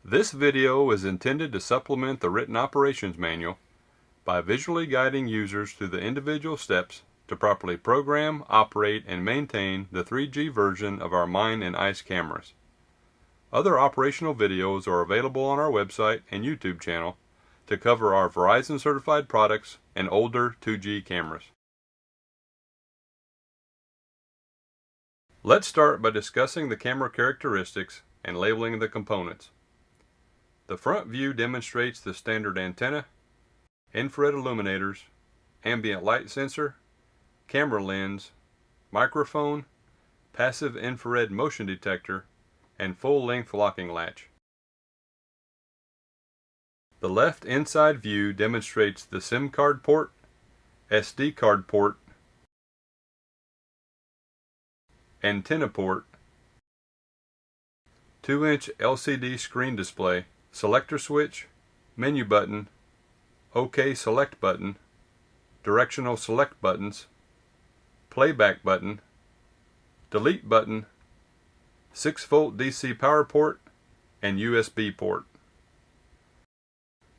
This video is intended to supplement the written operations manual by visually guiding users through the individual steps to properly program, operate, and maintain the 3G version of our M.I.N.E and I.C.E cameras. Other operational videos are available on our website and YouTube channel to cover our Verizon certified products and older 2G cameras. Let's start by discussing the camera characteristics and labeling the components. The front view demonstrates the standard antenna, infrared illuminators, ambient light sensor, camera lens, microphone, passive infrared motion detector, and full-length locking latch. The left inside view demonstrates the SIM card port, SD card port, antenna port, 2-inch LCD screen display, selector switch, menu button, OK select button, directional select buttons, playback button, delete button, 6-volt DC power port, and USB port.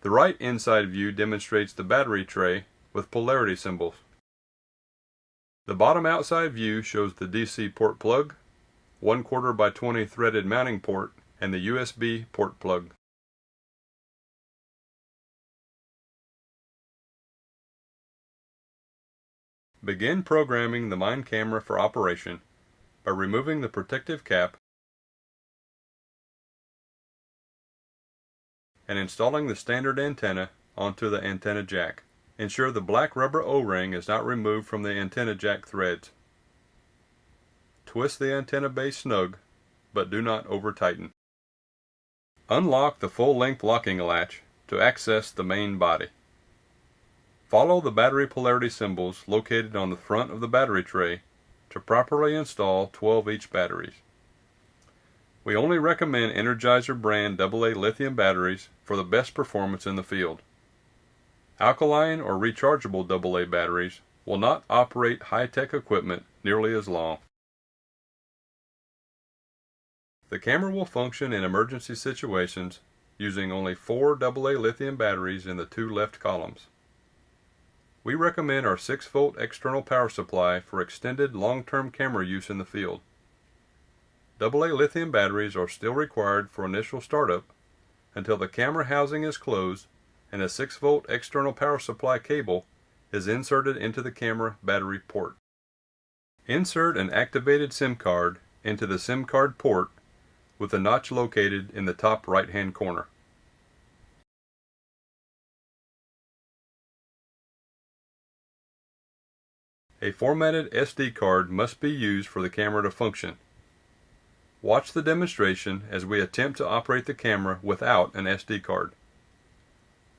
The right inside view demonstrates the battery tray with polarity symbols. The bottom outside view shows the DC port plug, 1/4 by 20 threaded mounting port, and the USB port plug. Begin programming the M.I.N.E camera for operation by removing the protective cap and installing the standard antenna onto the antenna jack. Ensure the black rubber O-ring is not removed from the antenna jack threads. Twist the antenna base snug, but do not over-tighten. Unlock the full-length locking latch to access the main body. Follow the battery polarity symbols located on the front of the battery tray to properly install 12-each batteries. We only recommend Energizer brand AA lithium batteries for the best performance in the field. Alkaline or rechargeable AA batteries will not operate high-tech equipment nearly as long. The camera will function in emergency situations using only 4 AA lithium batteries in the 2 left columns. We recommend our 6-volt external power supply for extended long-term camera use in the field. AA lithium batteries are still required for initial startup until the camera housing is closed and a 6-volt external power supply cable is inserted into the camera battery port. Insert an activated SIM card into the SIM card port with the notch located in the top right-hand corner. A formatted SD card must be used for the camera to function. Watch the demonstration as we attempt to operate the camera without an SD card.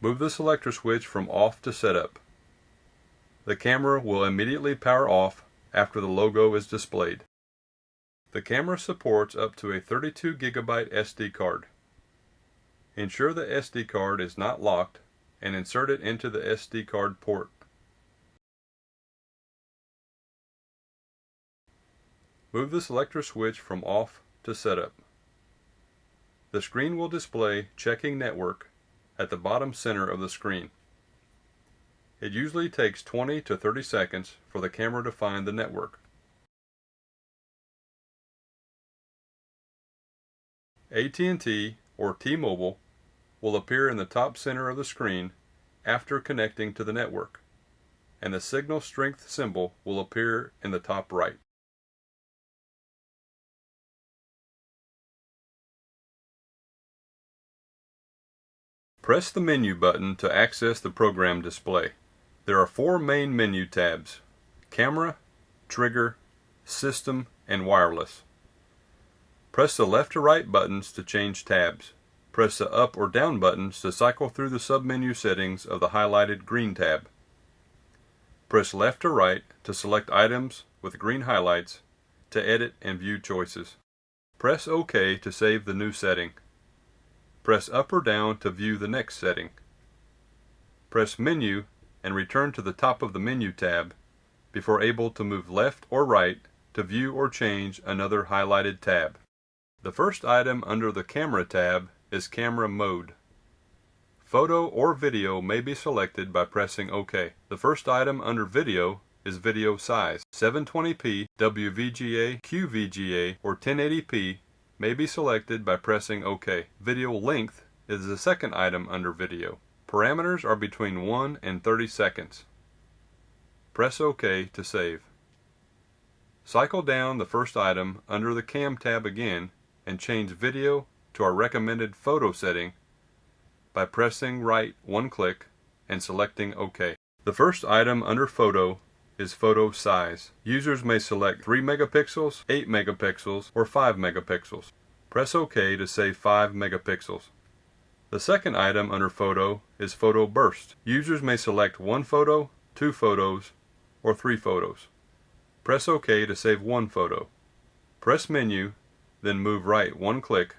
Move the selector switch from off to setup. The camera will immediately power off after the logo is displayed. The camera supports up to a 32 GB SD card. Ensure the SD card is not locked and insert it into the SD card port. Move the selector switch from off to setup. The screen will display checking network at the bottom center of the screen. It usually takes 20 to 30 seconds for the camera to find the network. AT&T or T-Mobile will appear in the top center of the screen after connecting to the network, and the signal strength symbol will appear in the top right. Press the menu button to access the program display. There are 4 main menu tabs: Camera, Trigger, System, and Wireless. Press the left or right buttons to change tabs. Press the up or down buttons to cycle through the submenu settings of the highlighted green tab. Press left or right to select items with green highlights to edit and view choices. Press OK to save the new setting. Press up or down to view the next setting. Press Menu and return to the top of the menu tab before able to move left or right to view or change another highlighted tab. The first item under the Camera tab is camera mode. Photo or video may be selected by pressing OK. The first item under video is video size. 720p, WVGA, QVGA, or 1080p may be selected by pressing OK. Video length is the second item under video. Parameters are between 1 and 30 seconds. Press OK to save. Cycle down the first item under the Cam tab again and change video to our recommended photo setting by pressing right one click and selecting OK. The first item under photo is photo size. Users may select 3 megapixels, 8 megapixels, or 5 megapixels. Press OK to save 5 megapixels. The second item under photo is photo burst. Users may select 1 photo, 2 photos, or 3 photos. Press OK to save 1 photo. Press menu, then move right one click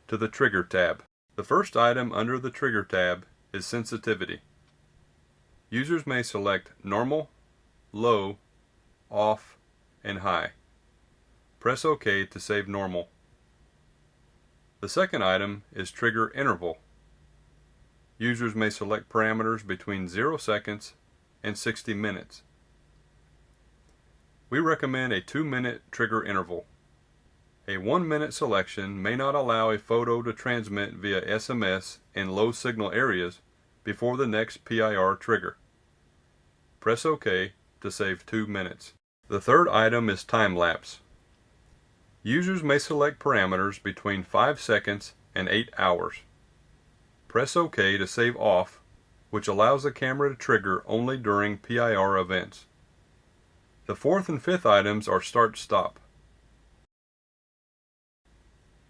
to the trigger tab. The first item under the trigger tab is sensitivity. Users may select normal, low, off, and high. Press OK to save normal. The second item is trigger interval. Users may select parameters between 0 seconds and 60 minutes. We recommend a 2-minute trigger interval. A 1-minute selection may not allow a photo to transmit via SMS in low signal areas before the next PIR trigger. Press OK to save 2 minutes. The third item is time lapse. Users may select parameters between 5 seconds and 8 hours. Press OK to save off, which allows the camera to trigger only during PIR events. The fourth and fifth items are start-stop.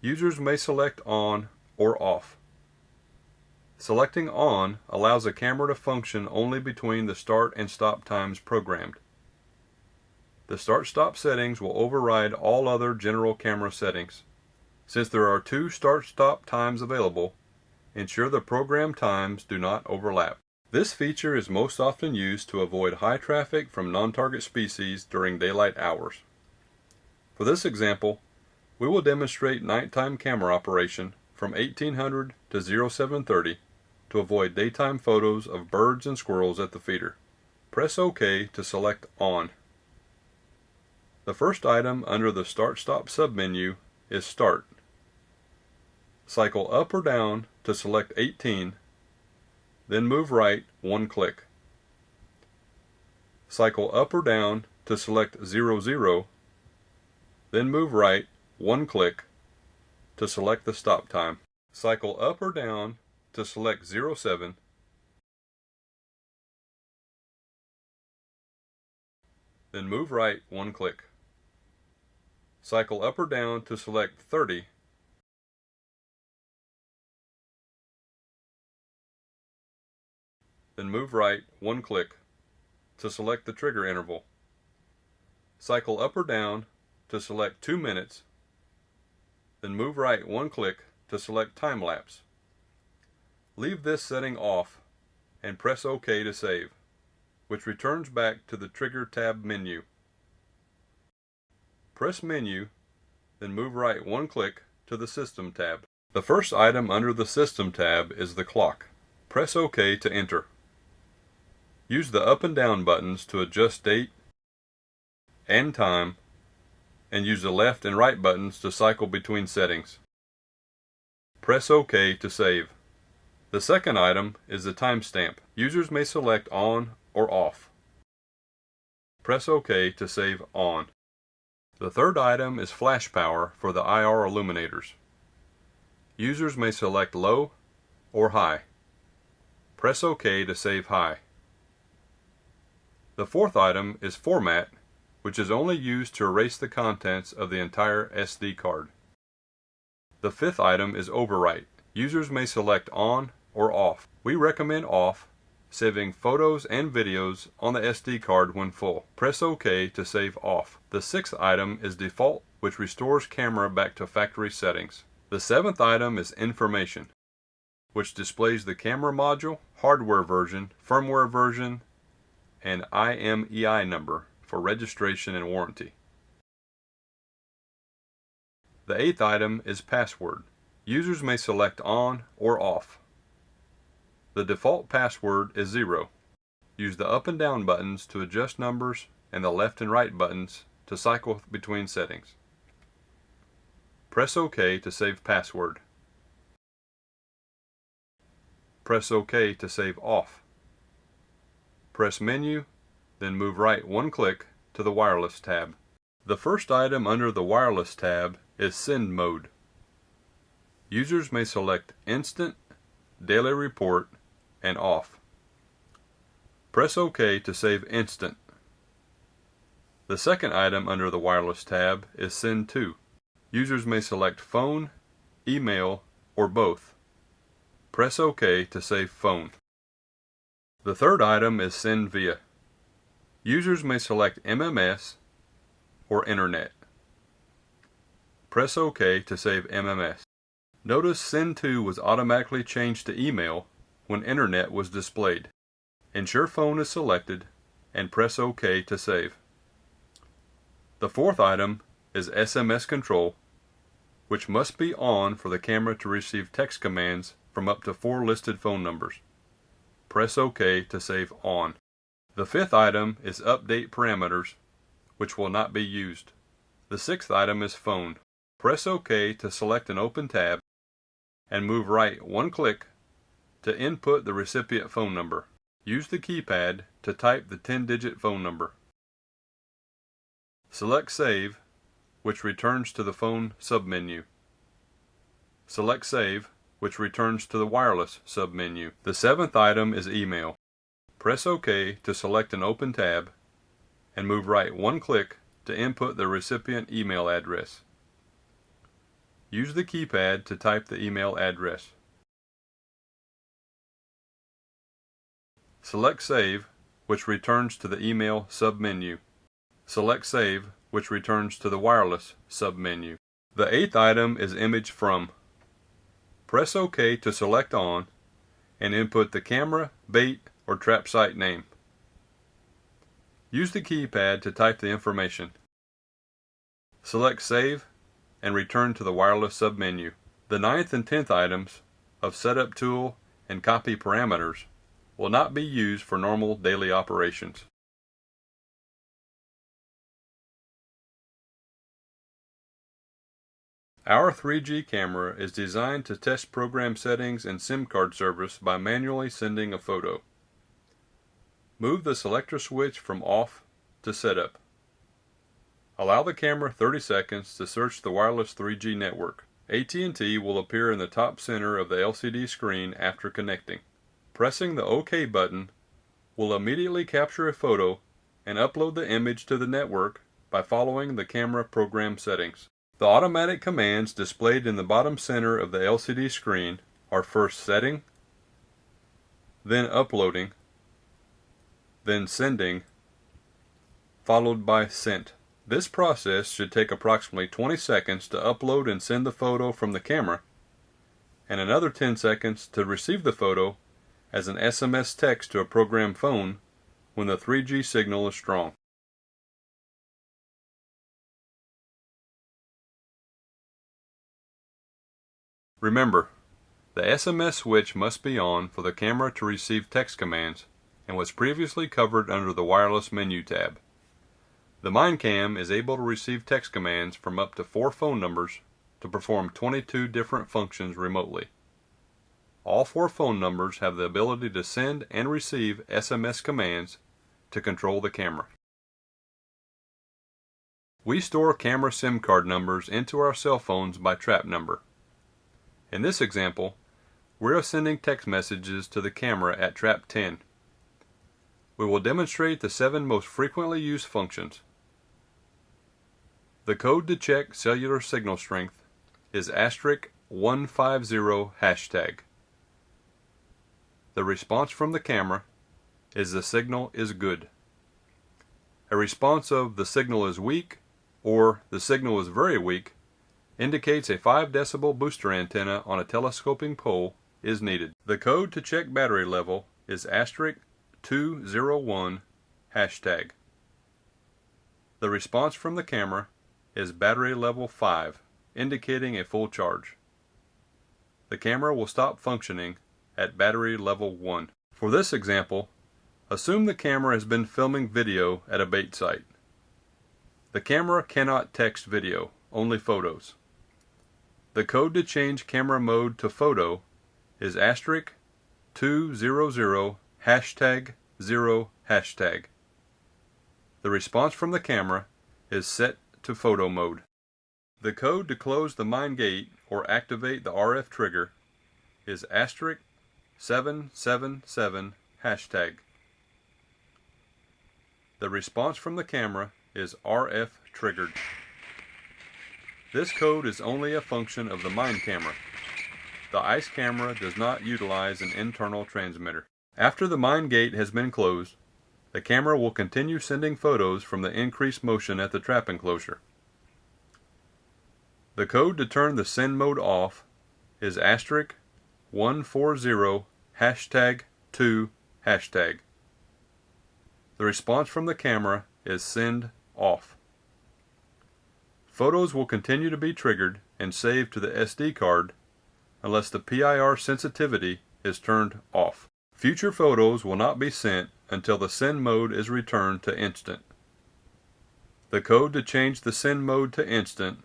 Users may select on or off. Selecting on allows the camera to function only between the start and stop times programmed. The start-stop settings will override all other general camera settings. Since there are 2 start-stop times available, ensure the program times do not overlap. This feature is most often used to avoid high traffic from non-target species during daylight hours. For this example, we will demonstrate nighttime camera operation from 1800 to 0730 to avoid daytime photos of birds and squirrels at the feeder. Press OK to select on. The first item under the Start-Stop submenu is Start. Cycle up or down to select 18, then move right one click. Cycle up or down to select 00, then move right one click to select the stop time. Cycle up or down to select 07, then move right one click. Cycle up or down to select 30, then move right one click to select the trigger interval. Cycle up or down to select 2 minutes, then move right one click to select time lapse. Leave this setting off and press OK to save, which returns back to the Trigger tab menu. Press Menu, then move right one click to the System tab. The first item under the System tab is the clock. Press OK to enter. Use the up and down buttons to adjust date and time, and use the left and right buttons to cycle between settings. Press OK to save. The second item is the timestamp. Users may select on or off. Press OK to save on. The third item is flash power for the IR illuminators. Users may select low or high. Press OK to save high. The fourth item is format, which is only used to erase the contents of the entire SD card. The fifth item is overwrite. Users may select on or off. We recommend off, saving photos and videos on the SD card when full. Press OK to save off. The sixth item is default, which restores camera back to factory settings. The seventh item is information, which displays the camera module, hardware version, firmware version, and I.M.E.I. number for registration and warranty. The eighth item is password. Users may select on or off. The default password is 0. Use the up and down buttons to adjust numbers and the left and right buttons to cycle between settings. Press OK to save password. Press OK to save off. Press Menu, then move right one click to the Wireless tab. The first item under the Wireless tab is Send Mode. Users may select Instant, Daily Report, and Off. Press OK to save Instant. The second item under the Wireless tab is Send To. Users may select Phone, Email, or both. Press OK to save Phone. The third item is Send Via. Users may select MMS or Internet. Press OK to save MMS. Notice Send To was automatically changed to Email when Internet was displayed. Ensure Phone is selected and press OK to save. The fourth item is SMS Control, which must be on for the camera to receive text commands from up to 4 listed phone numbers. Press OK to save on. The fifth item is Update Parameters, which will not be used. The sixth item is Phone. Press OK to select an open tab and move right one click to input the recipient phone number. Use the keypad to type the 10-digit phone number. Select Save, which returns to the phone submenu. Select Save, which returns to the wireless submenu. The seventh item is Email. Press OK to select an open tab and move right one click to input the recipient email address. Use the keypad to type the email address. Select Save, which returns to the email submenu. Select Save, which returns to the wireless submenu. The eighth item is Image From. Press OK to select on and input the camera, bait, or trap site name. Use the keypad to type the information. Select Save and return to the wireless submenu. The ninth and 10th items of Setup Tool and Copy Parameters will not be used for normal daily operations. Our 3G camera is designed to test program settings and SIM card service by manually sending a photo. Move the selector switch from Off to Setup. Allow the camera 30 seconds to search the wireless 3G network. AT&T will appear in the top center of the LCD screen after connecting. Pressing the OK button will immediately capture a photo and upload the image to the network by following the camera program settings. The automatic commands displayed in the bottom center of the LCD screen are first Setting, then Uploading, then Sending, followed by Sent. This process should take approximately 20 seconds to upload and send the photo from the camera, and another 10 seconds to receive the photo as an SMS text to a program phone when the 3G signal is strong. Remember, the SMS switch must be on for the camera to receive text commands and was previously covered under the Wireless menu tab. The M.I.N.E is able to receive text commands from up to 4 phone numbers to perform 22 different functions remotely. All 4 phone numbers have the ability to send and receive SMS commands to control the camera. We store camera SIM card numbers into our cell phones by trap number. In this example, we are sending text messages to the camera at trap 10. We will demonstrate the 7 most frequently used functions. The code to check cellular signal strength is *150 hashtag. The response from the camera is the signal is good. A response of the signal is weak or the signal is very weak indicates a 5 decibel booster antenna on a telescoping pole is needed. The code to check battery level is *201 hashtag. The response from the camera is battery level 5, indicating a full charge. the camera will stop functioning at battery level 1. For this example, assume the camera has been filming video at a bait site. The camera cannot text video, only photos. The code to change camera mode to photo is *200 #0 #. The response from the camera is set to photo mode. The code to close the M.I.N.E gate or activate the RF trigger is *777 #. The response from the camera is RF triggered. This code is only a function of the M.I.N.E camera. The I.C.E camera does not utilize an internal transmitter. After the M.I.N.E gate has been closed, the camera will continue sending photos from the increased motion at the trap enclosure. The code to turn the send mode off is *140 #2 #. The response from the camera is send off. Photos will continue to be triggered and saved to the SD card unless the PIR sensitivity is turned off. Future photos will not be sent until the send mode is returned to instant. The code to change the send mode to instant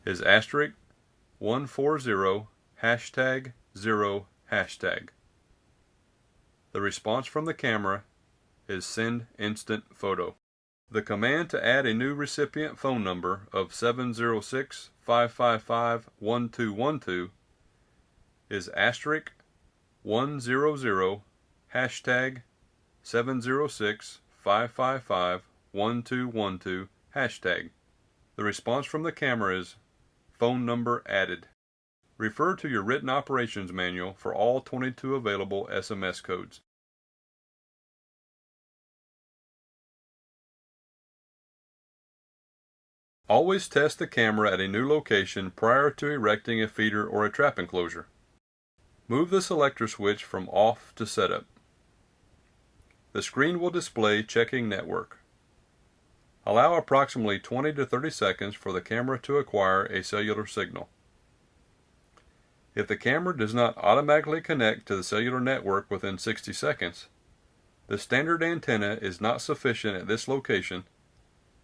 is *140 #0 #. The response from the camera is send instant photo. The command to add a new recipient phone number of 706-555-1212 is *100 #706-555-1212 #. The response from the camera is phone number added. Refer to your written operations manual for all 22 available SMS codes. Always test the camera at a new location prior to erecting a feeder or a trap enclosure. Move the selector switch from off to setup. The screen will display checking network. Allow approximately 20 to 30 seconds for the camera to acquire a cellular signal. If the camera does not automatically connect to the cellular network within 60 seconds, the standard antenna is not sufficient at this location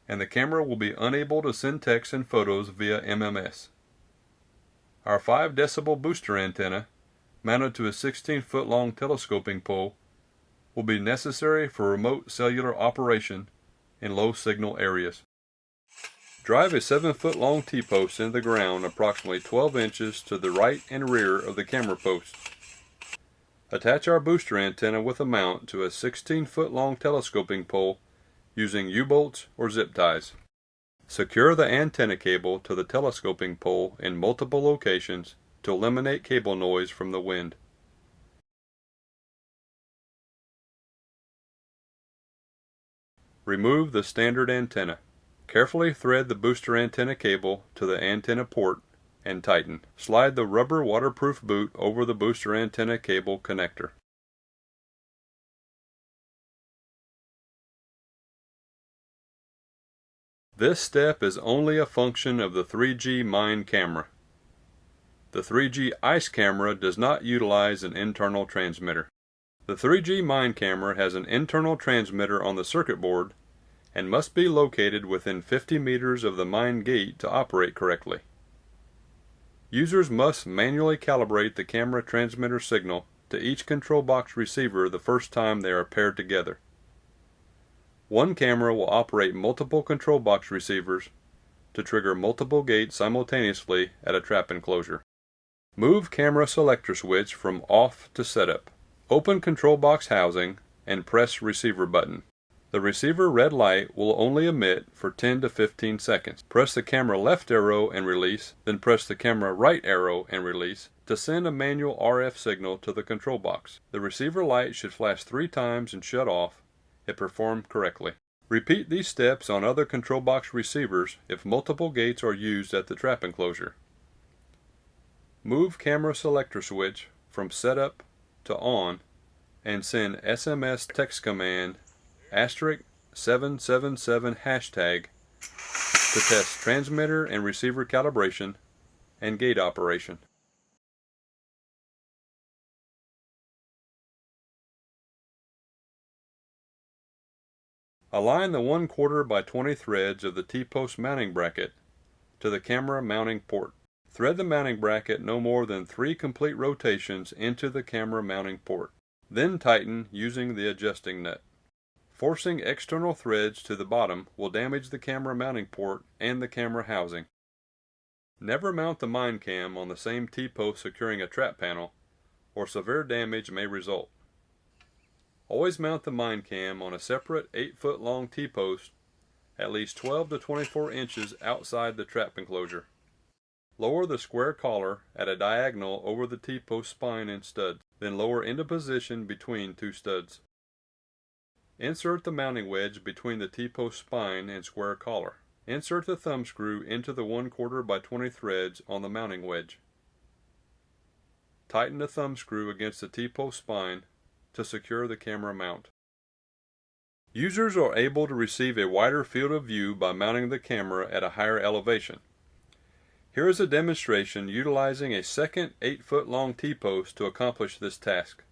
and the camera will be unable to send text and photos via MMS. Our 5 decibel booster antenna, mounted to a 16-foot long telescoping pole, will be necessary for remote cellular operation in low signal areas. Drive a 7-foot long T-post into the ground approximately 12 inches to the right and rear of the camera post. Attach our booster antenna with a mount to a 16-foot long telescoping pole using U-bolts or zip ties. Secure the antenna cable to the telescoping pole in multiple locations to eliminate cable noise from the wind. Remove the standard antenna. Carefully thread the booster antenna cable to the antenna port and tighten. Slide the rubber waterproof boot over the booster antenna cable connector. This step is only a function of the 3G M.I.N.E camera. The 3G I.C.E camera does not utilize an internal transmitter. The 3G M.I.N.E camera has an internal transmitter on the circuit board and must be located within 50 meters of the M.I.N.E gate to operate correctly. Users must manually calibrate the camera transmitter signal to each control box receiver the first time they are paired together. One camera will operate multiple control box receivers to trigger multiple gates simultaneously at a trap enclosure. Move camera selector switch from off to setup. Open control box housing and press receiver button. The receiver red light will only emit for 10 to 15 seconds. Press the camera left arrow and release, then press the camera right arrow and release to send a manual RF signal to the control box. The receiver light should flash 3 times and shut off if performed correctly. Repeat these steps on other control box receivers if multiple gates are used at the trap enclosure. Move camera selector switch from setup to on and send SMS text command *777 # to test transmitter and receiver calibration and gate operation. Align the 1/4 by 20 threads of the T-post mounting bracket to the camera mounting port. Thread the mounting bracket no more than 3 complete rotations into the camera mounting port. Then tighten using the adjusting nut. Forcing external threads to the bottom will damage the camera mounting port and the camera housing. Never mount the M.I.N.E cam on the same T-post securing a trap panel, or severe damage may result. Always mount the M.I.N.E cam on a separate 8-foot long T-post at least 12 to 24 inches outside the trap enclosure. Lower the square collar at a diagonal over the T-post spine and studs, then lower into position between 2 studs. Insert the mounting wedge between the T-post spine and square collar. Insert the thumb screw into the 1/4 by 20 threads on the mounting wedge. Tighten the thumb screw against the T-post spine to secure the camera mount. Users are able to receive a wider field of view by mounting the camera at a higher elevation. Here is a demonstration utilizing a second 8-foot long T-post to accomplish this task.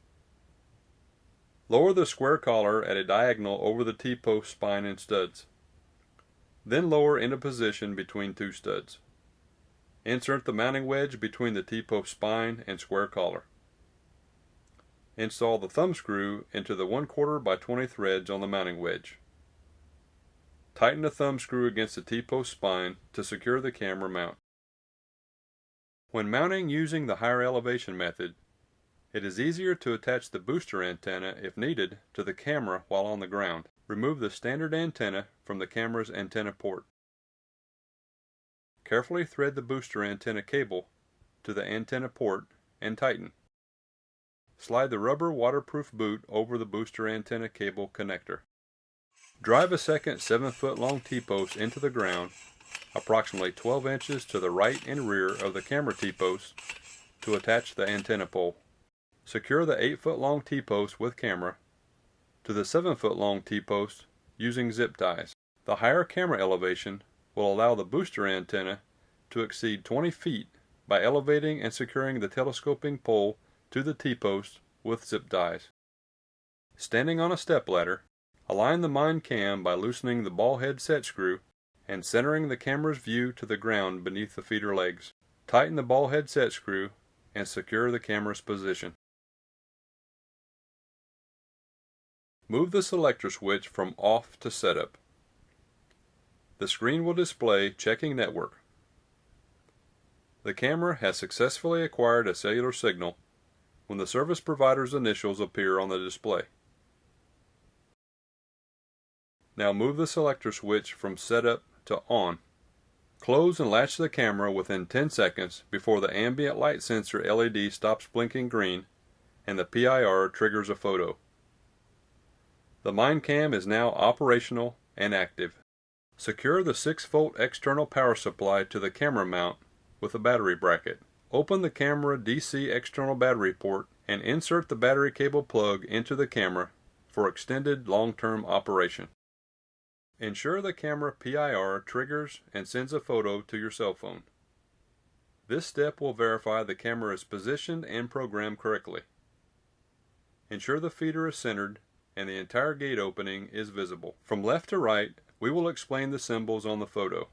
Lower the square collar at a diagonal over the T-post spine and studs. Then lower into position between 2 studs. Insert the mounting wedge between the T-post spine and square collar. Install the thumb screw into the 1/4 by 20 threads on the mounting wedge. Tighten the thumb screw against the T-post spine to secure the camera mount. When mounting using the higher elevation method, it is easier to attach the booster antenna, if needed, to the camera while on the ground. Remove the standard antenna from the camera's antenna port. Carefully thread the booster antenna cable to the antenna port and tighten. Slide the rubber waterproof boot over the booster antenna cable connector. Drive a second 7-foot long T-post into the ground, approximately 12 inches to the right and rear of the camera T-post, to attach the antenna pole. Secure the 8-foot long T-post with camera to the 7-foot long T-post using zip ties. The higher camera elevation will allow the booster antenna to exceed 20 feet by elevating and securing the telescoping pole to the T-post with zip ties. Standing on a stepladder, align the M.I.N.E cam by loosening the ball head set screw and centering the camera's view to the ground beneath the feeder legs. Tighten the ball head set screw and secure the camera's position. Move the selector switch from off to setup. The screen will display checking network. The camera has successfully acquired a cellular signal when the service provider's initials appear on the display. Now move the selector switch from setup to on. Close and latch the camera within 10 seconds before the ambient light sensor LED stops blinking green and the PIR triggers a photo. The M.I.N.E cam is now operational and active. Secure the 6-volt external power supply to the camera mount with a battery bracket. Open the camera DC external battery port and insert the battery cable plug into the camera for extended long-term operation. Ensure the camera PIR triggers and sends a photo to your cell phone. This step will verify the camera is positioned and programmed correctly. Ensure the feeder is centered and the entire gate opening is visible. From left to right, we will explain the symbols on the photo.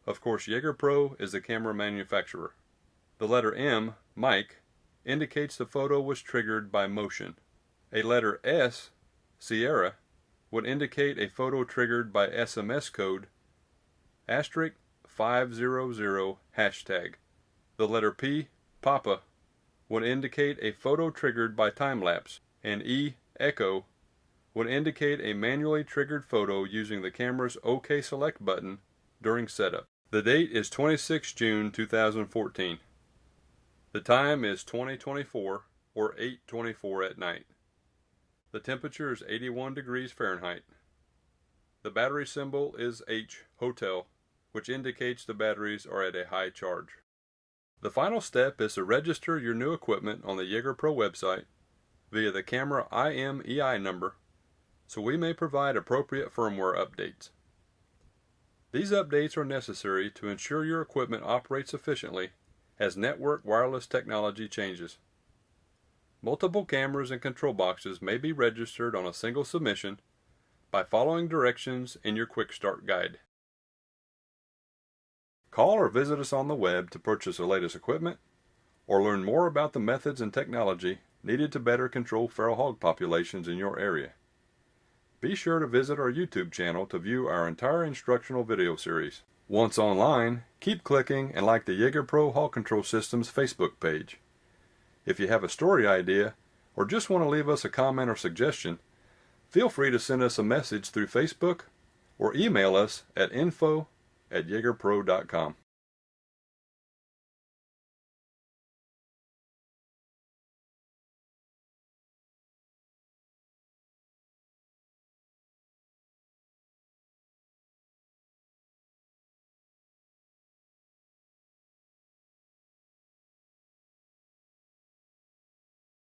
Of course, JAGER Pro is the camera manufacturer. The letter M, Mike, indicates the photo was triggered by motion. A letter S, Sierra, would indicate a photo triggered by SMS code *500#. The letter P, Papa, would indicate a photo triggered by time-lapse, and E, Echo, would indicate a manually triggered photo using the camera's OK Select button during setup. The date is 26 June 2014. The time is 2024 or 8:24 at night. The temperature is 81 degrees Fahrenheit. The battery symbol is H, Hotel, which indicates the batteries are at a high charge. The final step is to register your new equipment on the JAGER Pro website via the camera IMEI number, so we may provide appropriate firmware updates. These updates are necessary to ensure your equipment operates efficiently as network wireless technology changes. Multiple cameras and control boxes may be registered on a single submission, by following directions in your Quick Start Guide. Call or visit us on the web to purchase the latest equipment or learn more about the methods and technology needed to better control feral hog populations in your area. Be sure to visit our YouTube channel to view our entire instructional video series. Once online, keep clicking and like the Jaeger Pro Hog Control System's Facebook page. If you have a story idea or just want to leave us a comment or suggestion, feel free to send us a message through Facebook or email us at info@jagerpro.com.